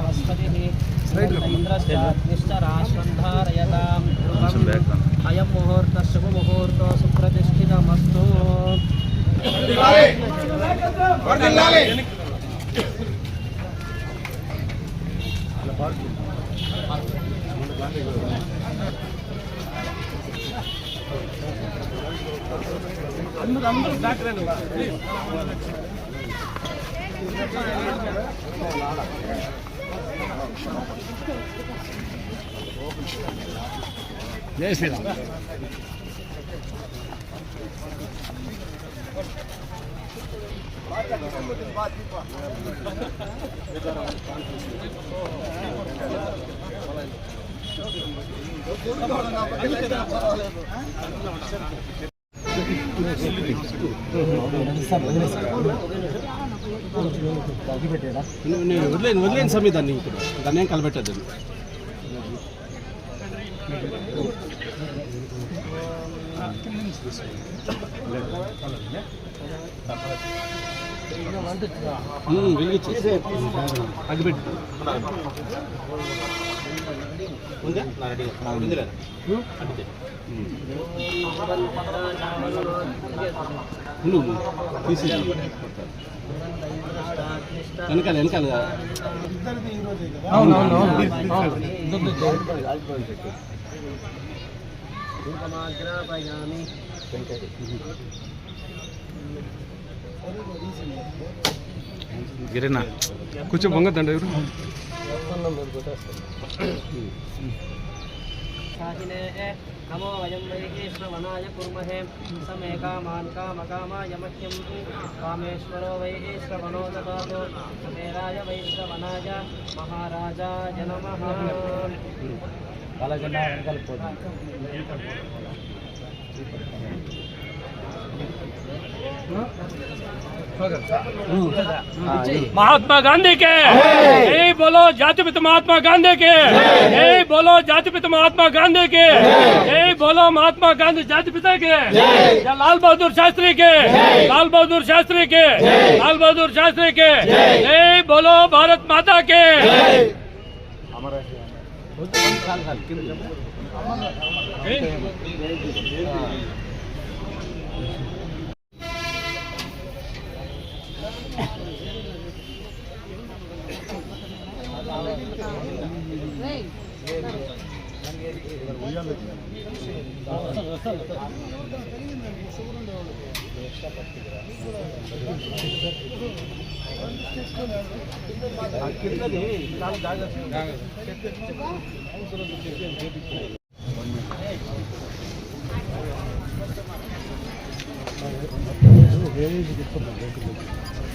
इंद्रश्चाग्निश्चराश्वन्धारयतां अयं मुहूर्तः शुभमुहूर्तो सुप्रतिष्ठितमस्तु। అందరూ బ్యాక్ రండి ప్లీజ్. జై శ్రీరామ్. వదిలేని సమయం దాన్ని ఇప్పుడు దాన్ని ఏం కలబెట్టద్దు. వెలిగించి అగ్గిపెట్టు ఉందా తీసి వెనకాల వెనకాల గిరినా కొంచెం పొంగద్దండి ఎవరు नमो वयं वैश्रवणाय कुर्महे समे कामान् कामकामाय मह्यं कामेश्वरो वैश्रवणो ददातु समेराय वैश्रवणाय महाराजाय नमः। महात्मा गांधी के जय बोलो, जातिपिता महात्मा गांधी के जय बोलो, जातिपिता महात्मा गांधी के जय बोलो, महात्मा गांधी जातिपिता के लाल बहादुर शास्त्री के लाल बहादुर शास्त्री के लाल बहादुर शास्त्री के जय बोलो, भारत माता के।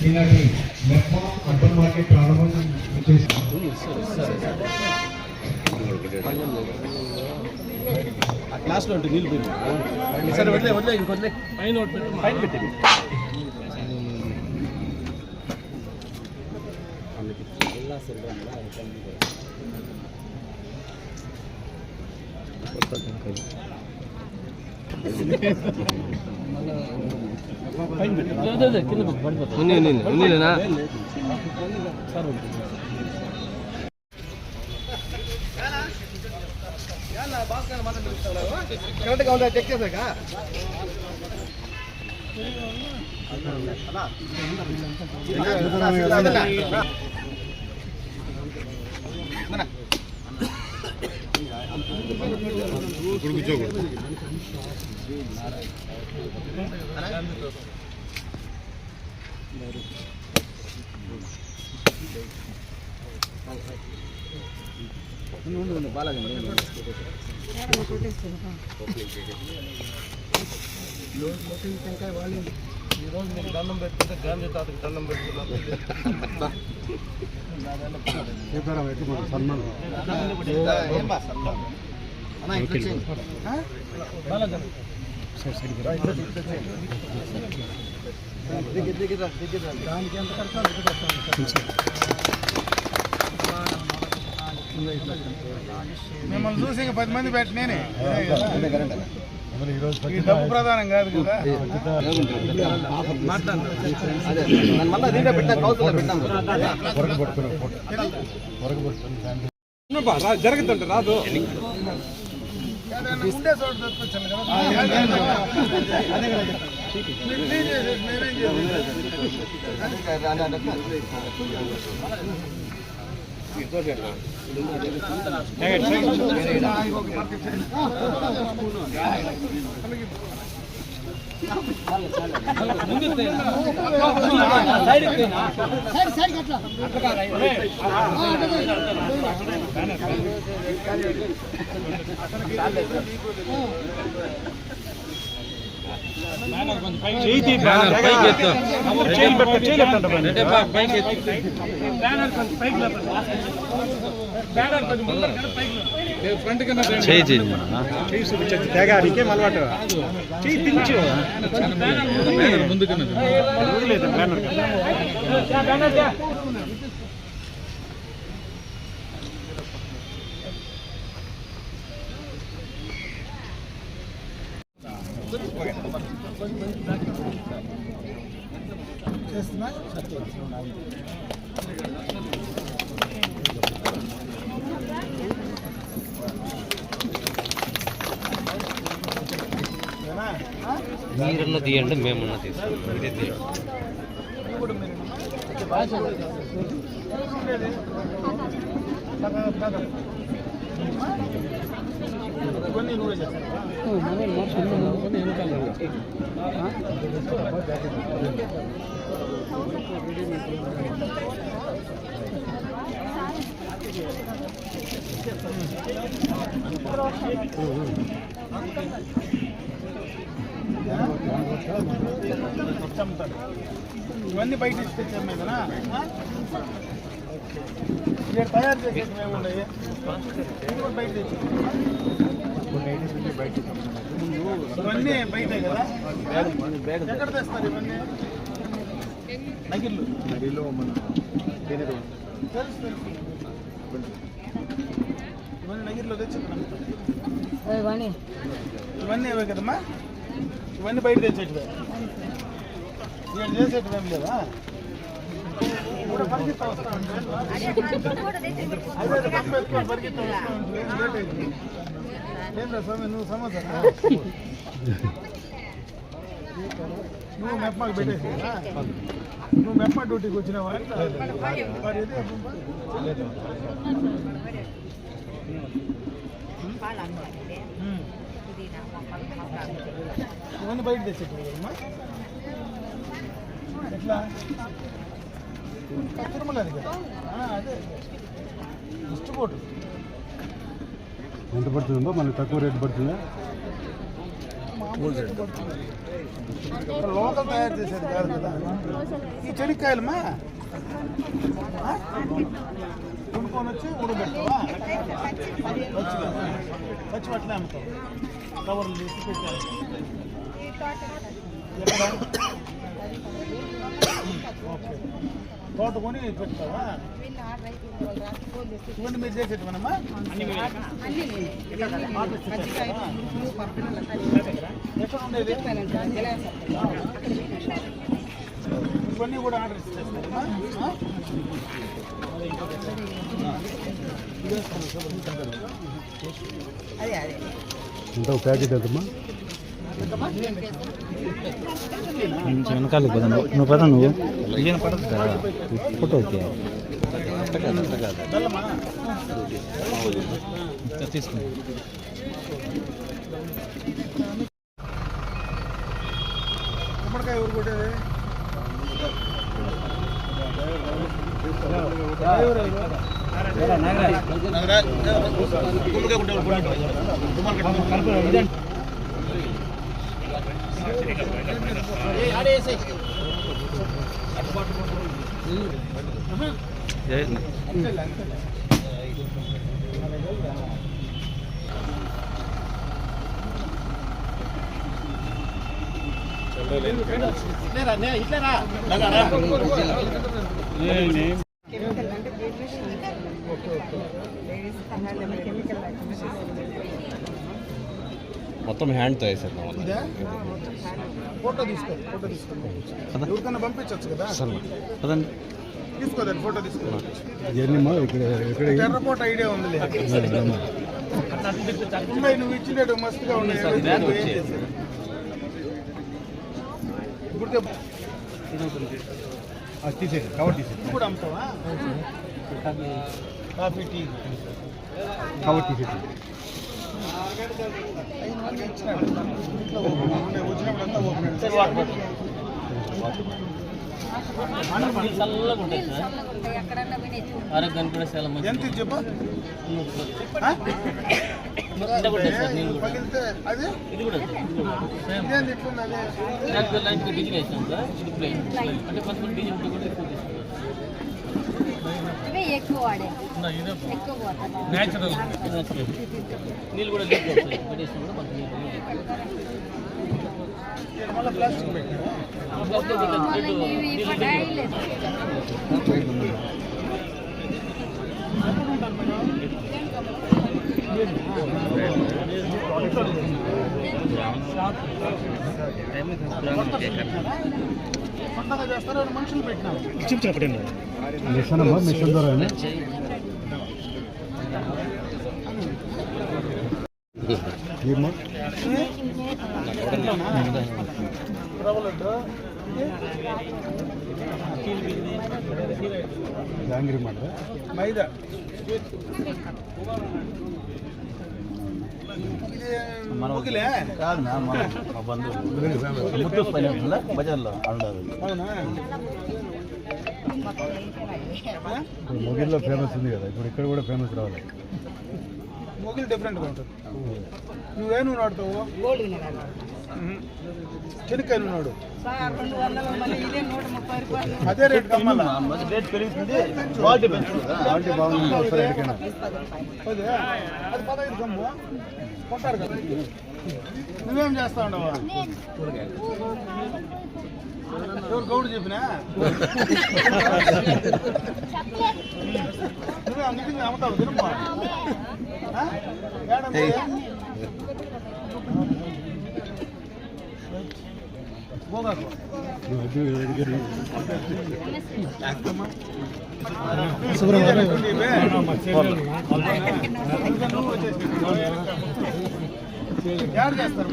ఈనాటి మెప్ప అర్బన్ మార్కెట్ ప్రారంభం క్లాస్లో ఉంటుంది నీళ్ళు పోయింది సరే వదిలే వదిలే ఇంకొదిలే పైన పైన పెట్టింది కింద పడిపోతుంది సార్ కరెక్ట్గా ఉందా చెక్ చేశాక బాలాజీ వాళ్ళు ఈరోజు మీకు దండం పెట్టుకుంటే గాంధీ తాతకి దండం పెట్టుకున్నారు. దానికి ఎంత మిమ్మల్ని చూసి 10 మంది పెట్టి నేనే డబ్బు ప్రధానం కాదు కదా. జరుగుతుంటే రాదు ఉండే చోట తెప్పించాను తెగాడికే అలవాటు తించు ముందుకు చేస్తున్నా మీరున్న తీయండి మేమున్న తీసుకుంటాం ఇదే తీయండి ఇవన్నీ నువ్వే ఇవన్నీ బయట తెచ్చాం కదా ఇక్కడ తయారు చేసేది మేము ఉన్నాయి బయట తెచ్చాం ఇవన్నీ బయటే కదా ఎక్కడ తెస్తారు ఇవన్నీ నగిర్లు తెలుసు ఇవన్నీ నగిర్లో తెచ్చాం ఇవన్నీ అవే కదమ్మా ఇవన్నీ బయట తెచ్చేటివే ఇక్కడ చేసేటివి ఏం లేదా కూడా పరిగెత్తా వస్తా ఉంటే అదే పంపేసుకొని పరిగెత్తా వస్తా ఉంటే లేట్ అయింది ఏంద్రా స్వామి నువ్వు సమాచారం నువ్వు మెప్మాకు పెట్టేసి నువ్వు మెప్మా డ్యూటీకి వచ్చినావా మరి ఇవన్నీ బయట తెచ్చేటి కదమ్మా ఎట్లా తిరుమల అది కదా అదే ఇష్టపోటు ఎంత పడుతుందో మనకి తక్కువ రేటు పడుతుందా లోకల్ తయారు చేసేది కాదు కదా ఈ చెనిక్కాయలమ్మా కొనుక్కొని వచ్చి ఉడబెడతావా పచ్చి పట్లే అమ్ముతావు కవర్లు తీసి పెట్టాను ఓకే తోట కొని పెడతావా ఇవన్నీ మీరు చేసేటమనమ్మా ఎక్కడ ఉండేది ఇవన్నీ కూడా ఆర్డర్ ఇచ్చేస్తారమ్మా ఎంత ప్యాకెట్ ఎంతమ్మా వెనకాల పద నువ్వు పద నువ్వు ఈయన పడదు కదా ఫోటోకి తీసుకుని గుమ్మడికాయ ఊరు కొట్టేది ఇట్లేరా మొత్తం హ్యాండ్తో వేసారు ఇదే ఫోటో తీసుకో ఎవరికన్నా పంపించవచ్చు కదా పదండి. తీసుకోదండి ఫోటో తీసుకో జర్నీమా ఇక్కడ ఎర్రకోట ఐడియా ఉంది ఉన్నాయి నువ్వు ఇచ్చినట్టు మస్తుగా ఉన్నాయి ఇప్పుడు తీసేది కవర్ తీసేది నువ్వు కూడా అమ్ముతావా కాఫీ టీ కవర్ తీసేది ఇచ్చినాడు ఇంట్లో వచ్చినప్పుడు అంతా ఓపెన్ చల్లగా ఉంటాయి సార్, ఆరోగ్యానికి కూడా చాలా మంచిది. ఎంత చెప్పు పగిలితే అది ఇది కూడా సార్, ఇది కూడా సేమ్ ఇదేంది ఇట్లుంది అదే యాక్చువల్ లైన్ డిజైన్ వేసాం సార్, ఇది ప్లెయిన్ అంటే కొంచెం డిజైన్ కూడా ఎక్కువ తీసుకుంటాం. ఇవే ఎక్కువ వాడే ఇదే ఎక్కువ పోతాను నేచురల్ నీళ్ళు కూడా లీక్ అవుతాయి, పెట్టేసినా కూడా కొంచెం నీళ్ళు మళ్ళీ ప్లాస్టిక్ పెట్టినా నీళ్ళు కొత్తగా చేస్తారా మనుషులు పెట్టినా మిషన్ అమ్మా మిషన్ ద్వారా ఏమో రవ్వలడ్డు జాంగిరి మాట మైదా ఇది ముగిలే కాదు మా బంధువులు ముత్తూస్ పైన ఉంటుందా బజార్లో ఉండదు. అవునా మొగిల్లో ఫేమస్ ఉంది కదా ఇప్పుడు ఇక్కడ కూడా ఫేమస్ రావాలి ముగిలు డిఫరెంట్గా ఉంటుంది నువ్వే నూనె వాడతావు చెనిక్కాయ నూనె వాడు అదే రేట్ కమ్మాలా రేట్ పెరుగుతుంది, క్వాలిటీ పెంచుతుంది. క్వాలిటీ బాగుంది వస్తా రేటుకైనా అదే అది 15 కమ్ము కొంటారు కదా నువ్వేం చేస్తా ఉండవా ఎవరు గౌడు చెప్పినా నువ్వే నిజంగా అమ్ముతావు తిరుమా పోగాకు యాడ్ చేస్తారు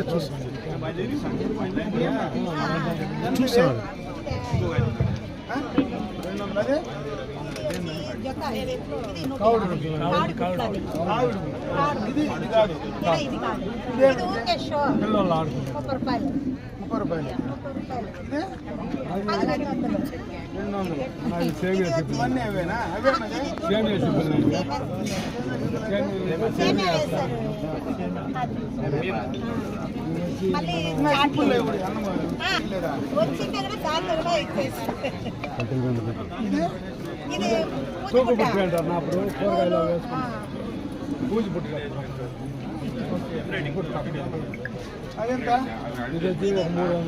చూస్తాను అదే ఇది ఇది కాదు 30 రూపాయలు ఇదే 200 ఇవన్నీ అవేనా అదెంత 300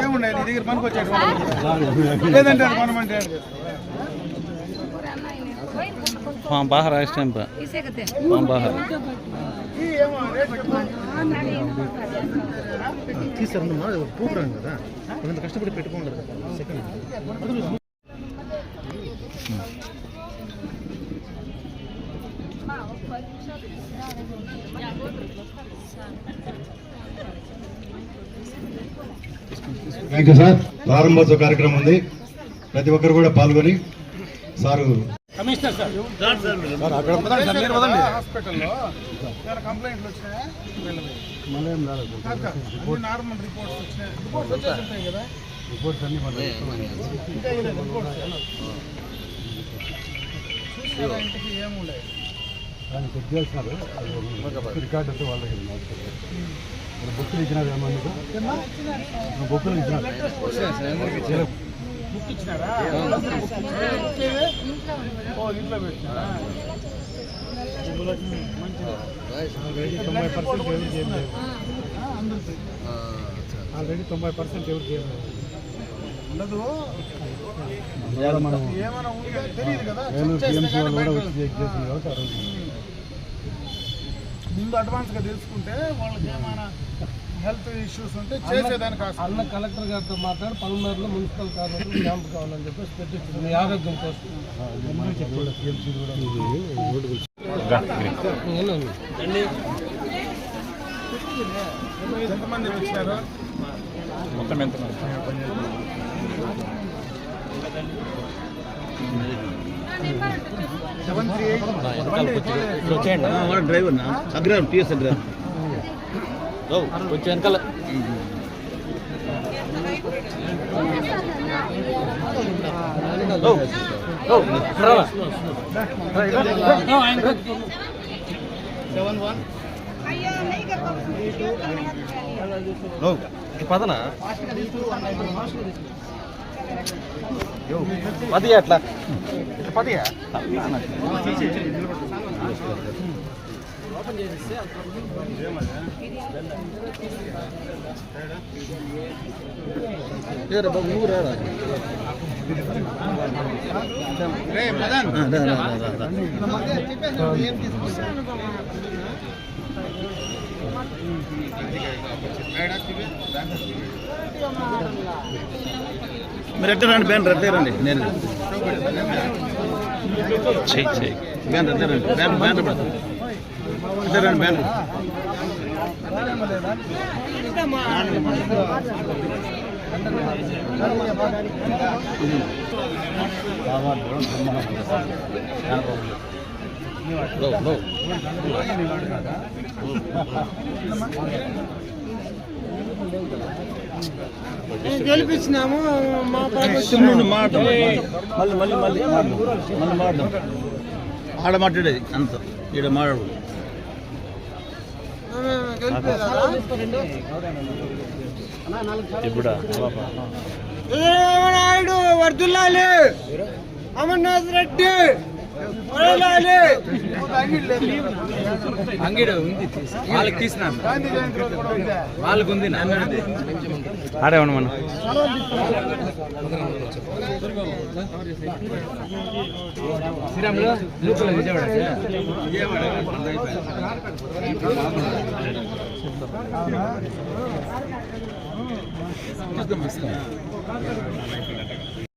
ఏమున్నాయి నీ దగ్గర పనికి వచ్చాడు లేదంటే మనమంటే బాగా రాష్ట్రం బాగా ఏమో రేట్ తీసారమ్మా పూకురాను కదా కొంత కష్టపడి పెట్టుకుంటారు కదా సెకండ్ థ్యాంక్ యూ సార్ ప్రారంభోత్సవ కార్యక్రమం ఉంది ప్రతి ఒక్కరు కూడా పాల్గొని సారు హాస్పిటల్లో కంప్లైంట్లు వచ్చినాయా మళ్ళీ ఏం రాలేదు నార్మల్ రిపోర్ట్స్ వచ్చినాయి రిపోర్ట్స్ వచ్చేసి ఉంటాయి కదా రిపోర్ట్స్ అన్ని మన ఇంకా చూసారా ఇంటికి ఏముండే దాన్ని చెక్ చేస్తున్నారు రికార్డు అంటే వాళ్ళకి బుక్కులు ఇచ్చినారు ఏమన్నా బుక్కులు ఇచ్చినారు బుక్ ఇచ్చినారా ఓ ఇంట్లో పెట్టినారా ఆల్రెడీ 90% ఎవరు చేయలేదు ఉండదు. ఏమైనా ఉంటే తెలియదు కదా, ముందు అడ్వాన్స్గా తెలుసుకుంటే వాళ్ళకి ఏమైనా హెల్త్ ఇష్యూస్ ఉంటే చేసేదానికి అన్న కలెక్టర్ గారితో మాట్లాడి పల్నాడులో మున్సిపల్ కార్మికులు క్యాంప్ కావాలని చెప్పేసి పెట్టించింది మీ ఆరోగ్యం కోసం. ఎంతమంది వచ్చారు? మొత్తం ఎంతమంది? డ్రైవర్ అగ్రహారం టీఎస్ అగ్రహారం కొంచెం వెనకాల పదనా పది అట్లా పదియా నువ్వు రా మీరు ఎట్లా రండి బ్యాన్ రద్దే రండి నేను బ్యాన్ రద్దే రండి బ్యాన్ బ్యాన్ పడతాను రద్దే రండి బ్యాన్ గెలిపించినాము మా మాట మళ్ళీ మళ్ళీ మళ్ళీ మళ్ళీ మాట్లాడదాం ఆడ మాట్లాడేది అంత ఈడ మాట్లాడు నాయుడు వర్దుల్లాలి, అమర్నాథ్ రెడ్డి అంగిడు ఉంది వాళ్ళకి తీసినా వాళ్ళకు ఉంది ఆడేమన్నా మనం శ్రీరాములు లోపల విజయవాడ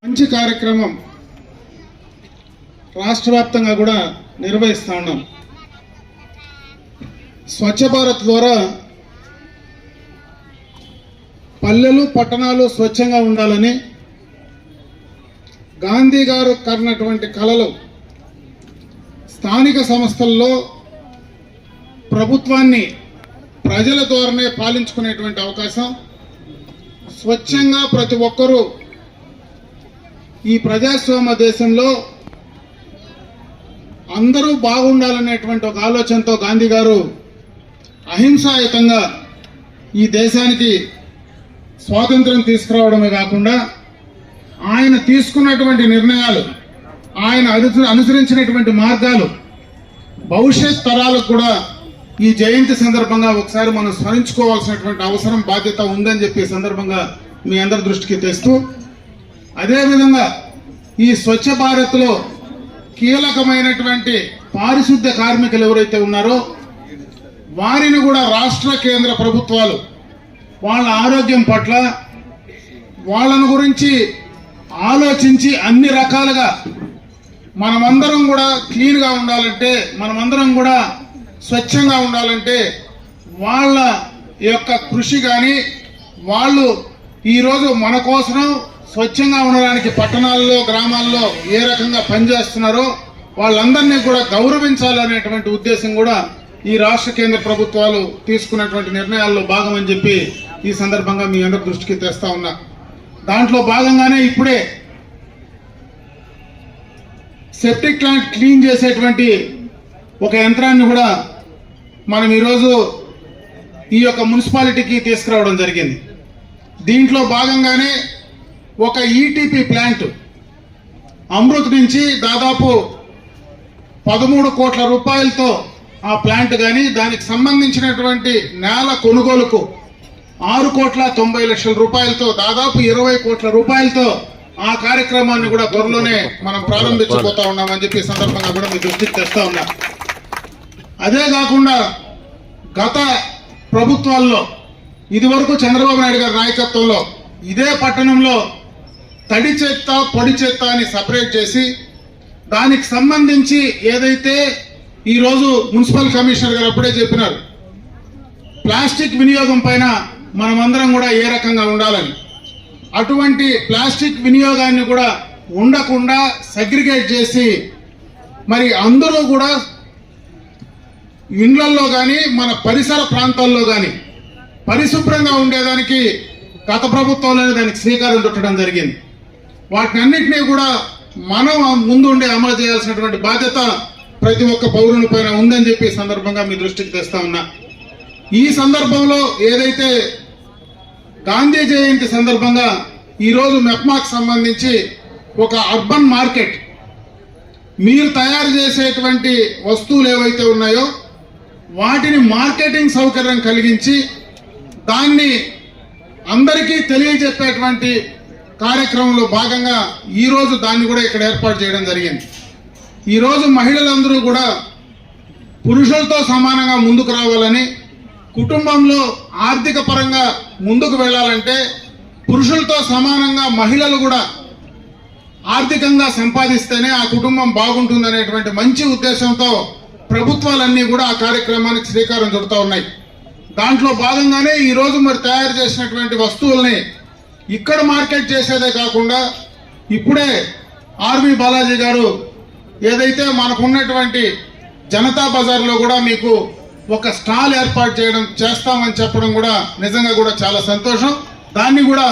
మంచి కార్యక్రమం రాష్ట్ర వ్యాప్తంగా కూడా నిర్వహిస్తూ ఉన్నాం. స్వచ్ఛ భారత్ ద్వారా పల్లెలు పట్టణాలు స్వచ్ఛంగా ఉండాలని గాంధీ గారు కన్నటువంటి కలలు స్థానిక సంస్థల్లో ప్రభుత్వాన్ని ప్రజల ద్వారానే పాలించుకునేటువంటి అవకాశం, స్వచ్ఛంగా ప్రతి ఒక్కరూ ఈ ప్రజాస్వామ్య దేశంలో అందరూ బాగుండాలనేటువంటి ఒక ఆలోచనతో గాంధీ గారు అహింసాయుతంగా ఈ దేశానికి స్వాతంత్రం తీసుకురావడమే కాకుండా ఆయన తీసుకున్నటువంటి నిర్ణయాలు, ఆయన అనుసరించినటువంటి మార్గాలు భవిష్యత్ తరాలకు కూడా ఈ జయంతి సందర్భంగా ఒకసారి మనం స్మరించుకోవాల్సినటువంటి అవసరం, బాధ్యత ఉందని చెప్పి సందర్భంగా మీ అందరి దృష్టికి తెస్తూ, అదేవిధంగా ఈ స్వచ్ఛ భారత్లో కీలకమైనటువంటి పారిశుద్ధ్య కార్మికులు ఎవరైతే ఉన్నారో వారిని కూడా రాష్ట్ర కేంద్ర ప్రభుత్వాలు వాళ్ళ ఆరోగ్యం పట్ల వాళ్ళను గురించి ఆలోచించి అన్ని రకాలుగా మనమందరం కూడా క్లీన్గా ఉండాలంటే, మనమందరం కూడా స్వచ్ఛంగా ఉండాలంటే వాళ్ళ యొక్క కృషి కానీ వాళ్ళు ఈరోజు మన కోసం స్వచ్ఛంగా ఉండడానికి పట్టణాల్లో గ్రామాల్లో ఏ రకంగా పనిచేస్తున్నారో వాళ్ళందరినీ కూడా గౌరవించాలనేటువంటి ఉద్దేశం కూడా ఈ రాష్ట్ర కేంద్ర ప్రభుత్వాలు తీసుకున్నటువంటి నిర్ణయాల్లో భాగమని చెప్పి ఈ సందర్భంగా మీ అందరి దృష్టికి తెస్తా ఉన్నా. దాంట్లో భాగంగానే ఇప్పుడే సెప్టిక్ ప్లాంట్ క్లీన్ చేసేటువంటి ఒక యంత్రాన్ని కూడా మనం ఈరోజు ఈ యొక్క మున్సిపాలిటీకి తీసుకురావడం జరిగింది. దీంట్లో భాగంగానే ఒక ఈటీపీ ప్లాంట్ అమృత్ నుంచి దాదాపు 13 కోట్ల రూపాయలతో ఆ ప్లాంట్ కానీ దానికి సంబంధించినటువంటి నేల కొనుగోలుకు 6,90,00,000 రూపాయలతో దాదాపు 20 కోట్ల రూపాయలతో ఆ కార్యక్రమాన్ని కూడా త్వరలోనే మనం ప్రారంభించబోతా ఉన్నామని చెప్పి ఈ సందర్భంగా కూడా మీ దృష్టికి తెస్తా ఉన్నా. అదే కాకుండా గత ప్రభుత్వాల్లో ఇదివరకు చంద్రబాబు నాయుడు గారి నాయకత్వంలో ఇదే పట్టణంలో తడి చెత్త పొడి చెత్త అని సపరేట్ చేసి దానికి సంబంధించి ఏదైతే ఈరోజు మున్సిపల్ కమిషనర్ గారు అప్పుడే చెప్పినారు, ప్లాస్టిక్ వినియోగం పైన మనమందరం కూడా ఏ రకంగా ఉండాలని, అటువంటి ప్లాస్టిక్ వినియోగాన్ని కూడా ఉండకుండా సెగ్రిగేట్ చేసి మరి అందరూ కూడా ఇండ్లల్లో కానీ మన పరిసర ప్రాంతాల్లో కానీ పరిశుభ్రంగా ఉండేదానికి గత ప్రభుత్వంలోనే దానికి శ్రీకారం చుట్టడం జరిగింది. వాటిని అన్నింటినీ కూడా మనం ముందుండి అమలు చేయాల్సినటువంటి బాధ్యత ప్రతి ఒక్క పౌరుని పైన ఉందని చెప్పి ఈ సందర్భంగా మీ దృష్టికి తెస్తా ఉన్నా. ఈ సందర్భంలో ఏదైతే గాంధీ జయంతి సందర్భంగా ఈరోజు మెప్మాకు సంబంధించి ఒక అర్బన్ మార్కెట్, మీరు తయారు చేసేటువంటి వస్తువులు ఏవైతే ఉన్నాయో వాటిని మార్కెటింగ్ సౌకర్యం కలిగించి దాన్ని అందరికీ తెలియజెప్పేటువంటి కార్యక్రమంలో భాగంగా ఈరోజు దాన్ని కూడా ఇక్కడ ఏర్పాటు చేయడం జరిగింది. ఈరోజు మహిళలందరూ కూడా పురుషులతో సమానంగా ముందుకు రావాలని, కుటుంబంలో ఆర్థిక పరంగా ముందుకు వెళ్ళాలంటే పురుషులతో సమానంగా మహిళలు కూడా ఆర్థికంగా సంపాదిస్తేనే ఆ కుటుంబం బాగుంటుందనేటువంటి మంచి ఉద్దేశంతో ప్రభుత్వాలన్నీ కూడా ఆ కార్యక్రమానికి శ్రీకారం చుడుతూ ఉన్నాయి. దాంట్లో భాగంగానే ఈరోజు మరి తయారు చేసినటువంటి వస్తువుల్ని ఇక్కడ మార్కెట్ చేసేదే కాకుండా ఇప్పుడే ఆర్వి బాలాజీ గారు ఏదైతే మనకున్నటువంటి జనతా బజార్లో కూడా మీకు ఒక స్టాల్ ఏర్పాటు చేస్తామని చెప్పడం కూడా నిజంగా కూడా చాలా సంతోషం. దాన్ని కూడా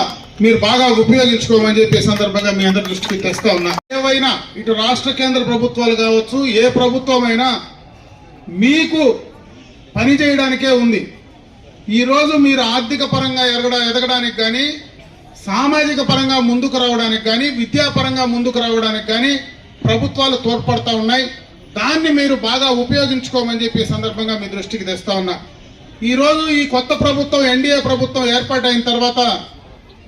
మీరు బాగా ఉపయోగించుకోమని చెప్పి సందర్భంగా మీ అందరి దృష్టికి తెస్తా ఉన్నా. ఏవైనా ఇటు రాష్ట్ర కేంద్ర ప్రభుత్వాలు కావచ్చు, ఏ ప్రభుత్వమైనా మీకు పని చేయడానికే ఉంది. ఈరోజు మీరు ఆర్థిక పరంగా ఎదగడానికి కానీ, సామాజిక పరంగా ముందుకు రావడానికి కానీ, విద్యాపరంగా ముందుకు రావడానికి కానీ ప్రభుత్వాలు తోడ్పడతా ఉన్నాయి. దాన్ని మీరు బాగా ఉపయోగించుకోమని చెప్పి సందర్భంగా మీ దృష్టికి తెస్తా ఉన్నా. ఈరోజు ఈ కొత్త ప్రభుత్వం ఎన్డీఏ ప్రభుత్వం ఏర్పాటైన తర్వాత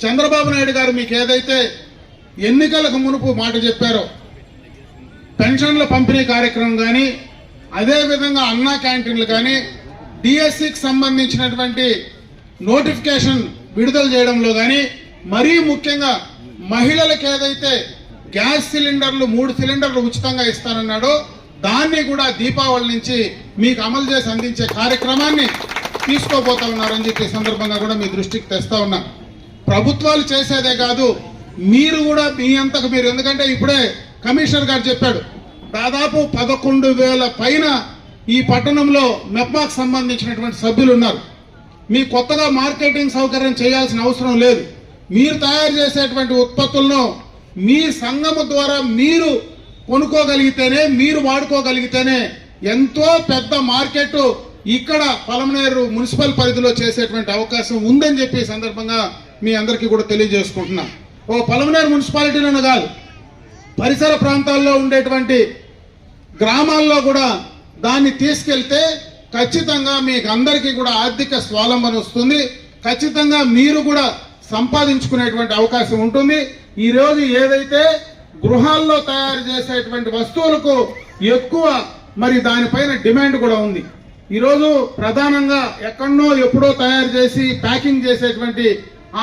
చంద్రబాబు నాయుడు గారు మీకు ఏదైతే ఎన్నికలకు మునుపు మాట చెప్పారో, పెన్షన్ల పంపిణీ కార్యక్రమం కానీ, అదేవిధంగా అన్నా క్యాంటీన్లు కానీ, డిఎస్సికి సంబంధించినటువంటి నోటిఫికేషన్ విడుదల చేయడంలో కానీ, మరీ ముఖ్యంగా మహిళలకు ఏదైతే గ్యాస్ సిలిండర్లు 3 సిలిండర్లు ఉచితంగా ఇస్తానన్నాడో దాన్ని కూడా దీపావళి నుంచి మీకు అమలు చేసి అందించే కార్యక్రమాన్ని తీసుకోబోతా ఉన్నారని చెప్పి సందర్భంగా కూడా మీ దృష్టికి తెస్తా ఉన్నా. ప్రభుత్వాలు చేసేదే కాదు, మీరు కూడా మీ అంతకు మీరు, ఎందుకంటే ఇప్పుడే కమిషనర్ గారు చెప్పాడు, దాదాపు 11,000 పైన ఈ పట్టణంలో మెప్మాకు సంబంధించినటువంటి సభ్యులు ఉన్నారు. మీ కొత్తగా మార్కెటింగ్ సౌకర్యం చేయాల్సిన అవసరం లేదు. మీరు తయారు చేసేటువంటి ఉత్పత్తులను మీ సంఘము ద్వారా మీరు కొనుక్కోగలిగితేనే, మీరు వాడుకోగలిగితేనే ఎంతో పెద్ద మార్కెట్ ఇక్కడ పలమనేరు మున్సిపల్ పరిధిలో చేసేటువంటి అవకాశం ఉందని చెప్పి సందర్భంగా మీ అందరికీ కూడా తెలియజేసుకుంటున్నా. పలమనేరు మున్సిపాలిటీలోనే కాదు, పరిసర ప్రాంతాల్లో ఉండేటువంటి గ్రామాల్లో కూడా దాన్ని తీసుకెళ్తే ఖచ్చితంగా మీకు అందరికీ కూడా ఆర్థిక స్వావలంబన వస్తుంది. ఖచ్చితంగా మీరు కూడా సంపాదించుకునేటువంటి అవకాశం ఉంటుంది. ఈరోజు ఏదైతే గృహాల్లో తయారు చేసేటువంటి వస్తువులకు ఎక్కువ మరి దానిపైన డిమాండ్ కూడా ఉంది. ఈరోజు ప్రధానంగా ఎక్కడనో ఎప్పుడో తయారు చేసి ప్యాకింగ్ చేసేటువంటి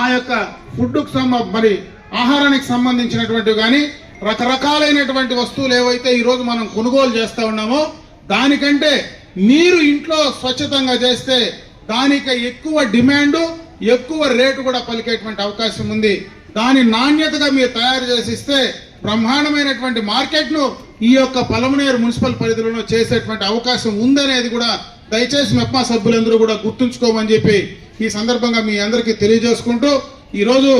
ఆ యొక్క ఫుడ్కు మరి ఆహారానికి సంబంధించినటువంటివి కానీ రకరకాలైనటువంటి వస్తువులు ఏవైతే ఈరోజు మనం కొనుగోలు చేస్తూ ఉన్నామో దానికంటే మీరు ఇంట్లో స్వచ్ఛతంగా చేస్తే దానికి ఎక్కువ డిమాండ్, ఎక్కువ రేటు కూడా పలికేటువంటి అవకాశం ఉంది. దాని నాణ్యతగా మీరు తయారు చేసి ఇస్తే బ్రహ్మాండమైనటువంటి మార్కెట్ను ఈ యొక్క పలమనేరు మున్సిపల్ పరిధిలో చేసేటువంటి అవకాశం ఉందనేది కూడా దయచేసి మెప్మా సభ్యులందరూ కూడా గుర్తుంచుకోమని చెప్పి ఈ సందర్భంగా మీ అందరికీ తెలియజేసుకుంటూ, ఈరోజు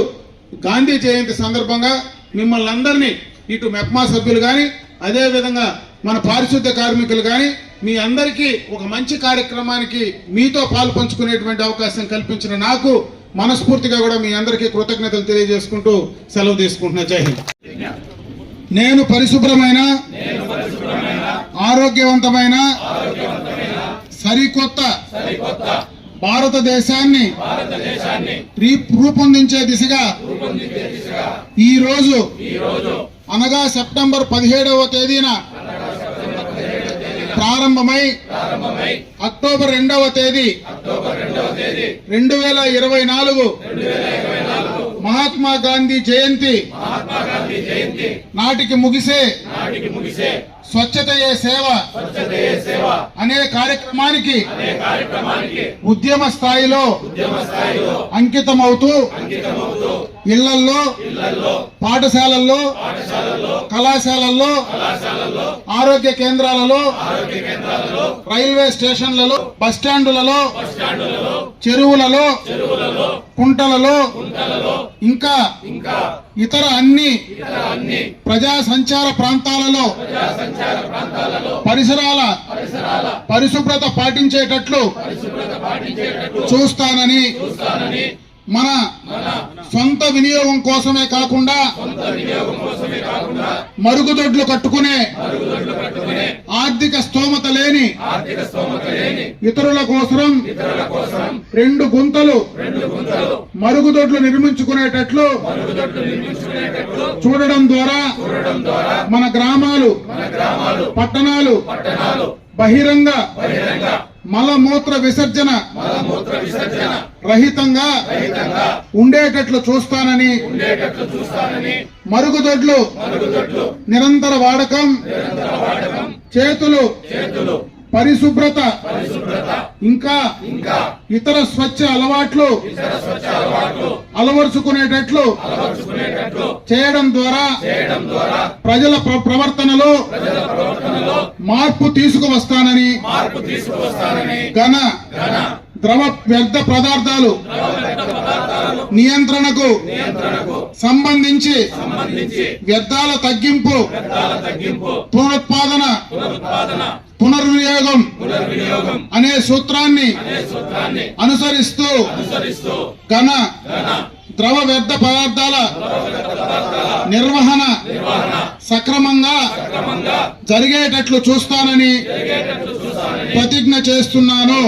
గాంధీ జయంతి సందర్భంగా మిమ్మల్ని అందరినీ ఇటు మెప్మా సభ్యులు కానీ, అదేవిధంగా మన పారిశుద్ధ్య కార్మికులు కానీ మీ అందరికీ ఒక మంచి కార్యక్రమానికి మీతో పాలు పంచుకునేటువంటి అవకాశం కల్పించిన నాకు మనస్ఫూర్తిగా కూడా మీ అందరికీ కృతజ్ఞతలు తెలియజేసుకుంటూ సెలవు తీసుకుంటున్నా. జై హింద్. నేను పరిశుభ్రమైన ఆరోగ్యవంతమైన సరికొత్త భారతదేశాన్ని రూపొందించే దిశగా ఈ రోజు అనగా సెప్టెంబర్ 17వ తేదీన ప్రారంభమై అక్టోబర్ 2వ తేదీ 2024 మహాత్మా గాంధీ జయంతి నాటికి ముగిసే స్వచ్ఛతయే సేవ అనే కార్యక్రమానికి ఉద్యమ స్థాయిలో అంకితమవుతూ ఇళ్లల్లో, పాఠశాలల్లో, కళాశాలల్లో, ఆరోగ్య కేంద్రాలలో, రైల్వే స్టేషన్లలో, బస్టాండులలో, చెరువులలో, కుంటలలో, ఇంకా ఇతర అన్ని ప్రజా సంచార ప్రాంతాలలో పరిసరాల పరిశుభ్రత పాటించేటట్లు చూస్తానని, మన సొంత వినియోగం కోసమే కాకుండా మరుగుదొడ్లు కట్టుకునే ఆర్థిక స్తోమత లేని ఇతరుల కోసం 2 గుంతలు మరుగుదొడ్లు నిర్మించుకునేటట్లు చూడడం ద్వారా మన గ్రామాలు, పట్టణాలు బహిరంగ మలమూత్ర విసర్జన రహితంగా ఉండేటట్లు చూస్తానని, మరుగుదొడ్లు నిరంతర వాడకం, చేతులు పరిశుభ్రత, ఇంకా ఇతర స్వచ్ఛ అలవాట్లు అలవరుచుకునేటట్లు చేయడం ద్వారా ప్రజల ప్రవర్తనలో మార్పు తీసుకువస్తానని, ఘన ద్రవ వ్యర్థ పదార్థాలు నియంత్రణకు సంబంధించి వ్యర్థాల తగ్గింపు, పునరుత్పాదన, పునర్వినియోగం అనే సూత్రాన్ని అనుసరిస్తూ ఘన ద్రవ వ్యర్థ పదార్థాల నిర్వహణ సక్రమంగా జరిగేటట్లు చూస్తానని ప్రతిజ్ఞ చేస్తున్నాను.